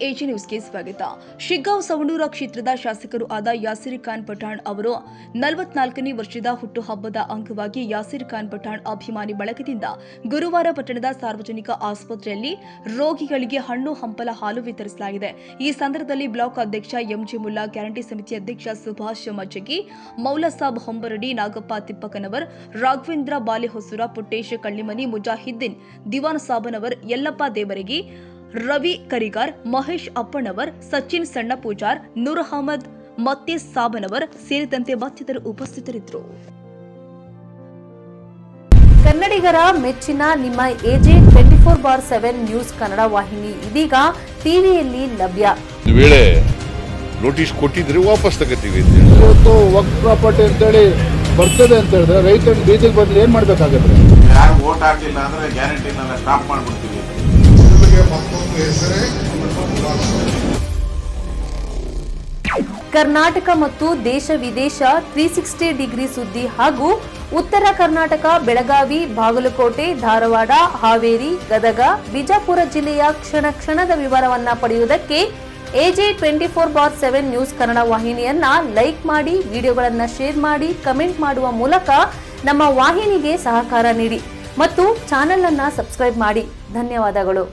AG ನ್ಯೂಸ್ಗೆ ಸ್ವಾಗತ. ಶಿಗ್ಗಾಂವ್ ಸವಣೂರ ಕ್ಷೇತ್ರದ ಶಾಸಕರು ಆದ ಯಾಸಿರ್ ಖಾನ್ ಪಠಾಣ್ ಅವರು 44ನೇ ವರ್ಷದ ಹುಟ್ಟುಹಬ್ಬದ ಅಂಗವಾಗಿ ಯಾಸಿರ್ ಖಾನ್ ಪಠಾಣ್ ಅಭಿಮಾನಿ ಬಳಗದಿಂದ ಗುರುವಾರ ಪಟ್ಟಣದ ಸಾರ್ವಜನಿಕ ಆಸ್ಪತ್ರೆಯಲ್ಲಿ ರೋಗಿಗಳಿಗೆ ಹಣ್ಣು ಹಂಪಲ ಹಾಲು ವಿತರಿಸಲಾಗಿದೆ. ಈ ಸಂದರ್ಭದಲ್ಲಿ ಬ್ಲಾಕ್ ಅಧ್ಯಕ್ಷ ಎಂಜಿ ಮುಲ್ಲಾ, ಗ್ಯಾರಂಟಿ ಸಮಿತಿ ಅಧ್ಯಕ್ಷ ಸುಭಾಷ್ ಮಜ್ಜಗಿ, ಮೌಲಸಾಬ್ ಹೊಂಬರಡಿ, ನಾಗಪ್ಪ ತಿಪ್ಪಕನವರ್, ರಾಘವೇಂದ್ರ ಬಾಲೆಹೊಸೂರ, ಪುಟ್ಟೇಶ್ ಕಳ್ಳಿಮನಿ, ಮುಜಾಹಿದ್ದೀನ್ ದಿವಾನ್ ಸಾಬನವರ್, ಯಲ್ಲಪ್ಪ ದೇವರಗಿ, ರವಿ ಕರಿಗಾರ್, ಮಹೇಶ್ ಅಪ್ಪಣ್ಣವರ್, ಸಚಿನ್ ಸಣ್ಣ ಪೂಜಾರ್, ನೂರ್ ಅಹಮದ್ ಮತ್ತೆ ಸಾಬನವರ್ ಸೇರಿದಂತೆ ಮತ್ತಿತರರು ಉಪಸ್ಥಿತರಿದ್ದರು. ಕನ್ನಡಿಗರ ಮೆಚ್ಚಿನ ನಿಮ್ಮ ಎಜೆ 24/7 ನ್ಯೂಸ್ ಕನ್ನಡ ವಾಹಿನಿ ಇದೀಗ ಟಿವಿಯಲ್ಲಿ ಲಭ್ಯ. ವೇಳೆ ನೋಟಿಸ್ ಕೊಟ್ಟಿದ್ರೆ ವಾಪಸ್ ತಗೋತೀವಿ. ಇವತ್ತು ವಕ್ಫ್ ಪ್ರಾಪರ್ಟಿ ಅಂತೇಳಿ ಬರ್ತದೆ ಅಂತ ಹೇಳಿದ್ರೆ ರೈತರು ಬೀದಿಗೆ ಬದಲು ಏನ್ ಮಾಡ್ಬೇಕಾಗತ್ತೆ? ಯಾರು ವೋಟ್ ಹಾಕಿಲ್ಲ ಅಂದ್ರೆ ಗ್ಯಾರಂಟಿನೆಲ್ಲ ಸ್ಟಾಪ್ ಮಾಡ್ಬಿಡ್ತೀವಿ. ಕರ್ನಾಟಕ ಮತ್ತು ದೇಶ ವಿದೇಶ 360 ಡಿಗ್ರಿ ಸುದ್ದಿ ಹಾಗೂ ಉತ್ತರ ಕರ್ನಾಟಕ, ಬೆಳಗಾವಿ, ಬಾಗಲಕೋಟೆ, ಧಾರವಾಡ, ಹಾವೇರಿ, ಗದಗ, ಬಿಜಾಪುರ ಜಿಲ್ಲೆಯ ಕ್ಷಣ ಕ್ಷಣದ ವಿವರವನ್ನ ಪಡೆಯುವುದಕ್ಕೆ ಎಜೆ 24/7 ನ್ಯೂಸ್ ಕನ್ನಡ ವಾಹಿನಿಯನ್ನ ಲೈಕ್ ಮಾಡಿ, ವಿಡಿಯೋಗಳನ್ನ ಶೇರ್ ಮಾಡಿ, ಕಮೆಂಟ್ ಮಾಡುವ ಮೂಲಕ ನಮ್ಮ ವಾಹಿನಿಗೆ ಸಹಕಾರ ನೀಡಿ ಮತ್ತು ಚಾನೆಲ್ ಅನ್ನ ಸಬ್ಸ್ಕ್ರೈಬ್ ಮಾಡಿ. ಧನ್ಯವಾದಗಳು.